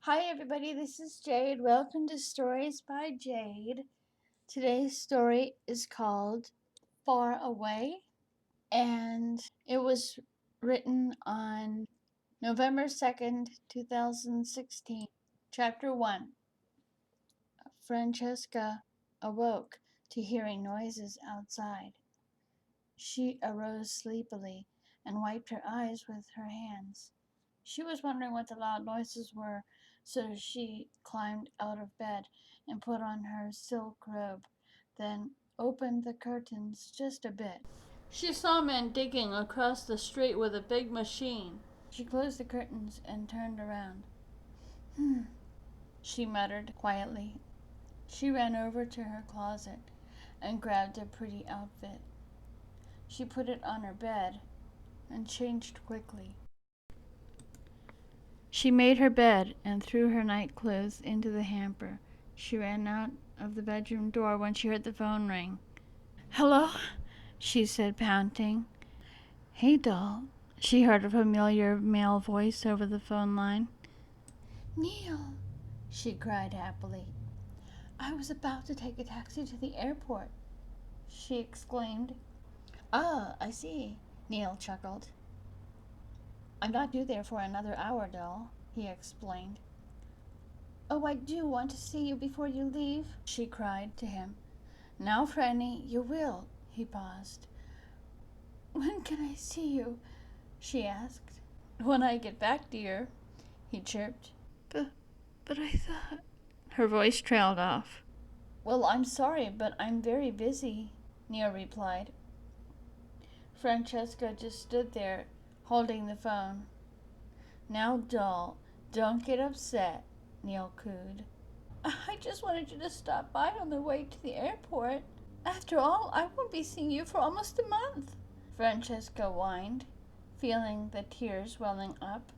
Hi, everybody. This is Jade. Welcome to Stories by Jade. Today's story is called Far Away, and it was written on November 2nd, 2016. Chapter 1. Francesca awoke to hearing noises outside. She arose sleepily and wiped her eyes with her hands. She was wondering what the loud noises were, so she climbed out of bed and put on her silk robe, then opened the curtains just a bit. She saw men digging across the street with a big machine. She closed the curtains and turned around. She muttered quietly. She ran over to her closet and grabbed a pretty outfit. She put it on her bed and changed quickly. She made her bed and threw her night clothes into the hamper. She ran out of the bedroom door when she heard the phone ring. "Hello?" she said, panting. "Hey, doll." She heard a familiar male voice over the phone line. "Neil," she cried happily. "I was about to take a taxi to the airport," she exclaimed. "Ah, I see," Neil chuckled. "I'm not due there for another hour, doll," he explained. "Oh, I do want to see you before you leave," she cried to him. "Now, Franny, you will." He paused. "When can I see you?" she asked. "When I get back, dear," he chirped. But I thought... Her voice trailed off. "Well, I'm sorry, but I'm very busy," Neil replied. Francesca just stood there, holding the phone. "Now, doll, don't get upset," Neil cooed. "I just wanted you to stop by on the way to the airport. After all, I won't be seeing you for almost a month," Francesca whined, feeling the tears welling up.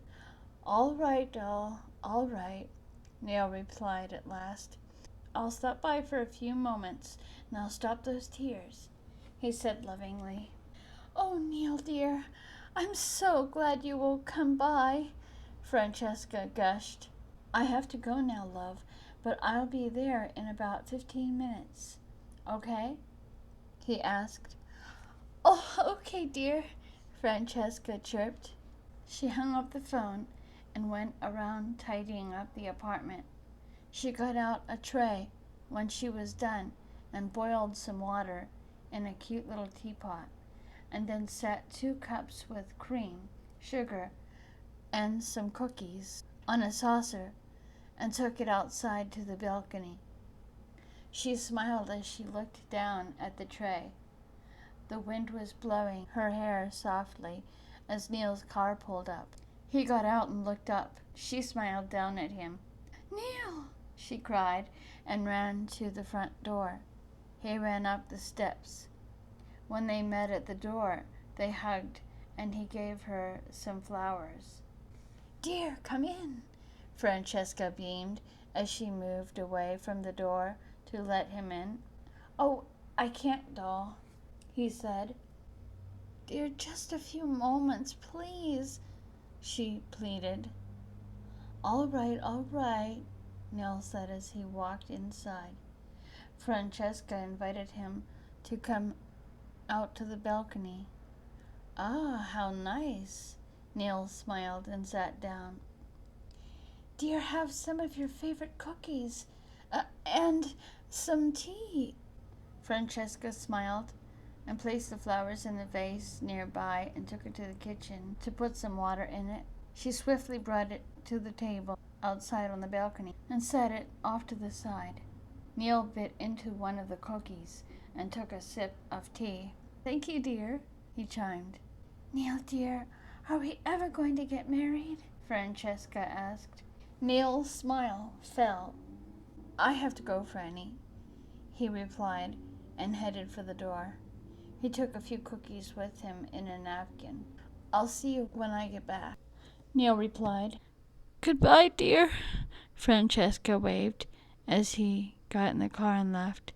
"All right, doll, all right," Neil replied at last. "I'll stop by for a few moments, and I'll stop those tears," he said lovingly. "Oh, Neil, dear, I'm so glad you will come by," Francesca gushed. "I have to go now, love, but I'll be there in about 15 minutes. Okay?" he asked. "Oh, okay, dear," Francesca chirped. She hung up the phone and went around tidying up the apartment. She got out a tray when she was done and boiled some water in a cute little teapot, and then set 2 cups with cream, sugar, and some cookies on a saucer and took it outside to the balcony. She smiled as she looked down at the tray. The wind was blowing her hair softly as Neil's car pulled up. He got out and looked up. She smiled down at him. "Neil!" she cried, and ran to the front door. He ran up the steps. When they met at the door, they hugged, and he gave her some flowers. "Dear, come in," Francesca beamed as she moved away from the door to let him in. "Oh, I can't, doll," he said. "Dear, just a few moments, please," she pleaded. All right," Neil said as he walked inside. Francesca invited him to come out to the balcony. "Ah, how nice." Neil smiled and sat down. "Dear, have some of your favorite cookies, and some tea." Francesca smiled and placed the flowers in the vase nearby and took it to the kitchen to put some water in it. She swiftly brought it to the table outside on the balcony and set it off to the side. Neil bit into one of the cookies and took a sip of tea. "Thank you, dear," he chimed. "Neil, dear, are we ever going to get married?" Francesca asked. Neil's smile fell. "I have to go, Franny," he replied and headed for the door. He took a few cookies with him in a napkin. "I'll see you when I get back," Neil replied. "Goodbye, dear," Francesca waved as he got in the car and left.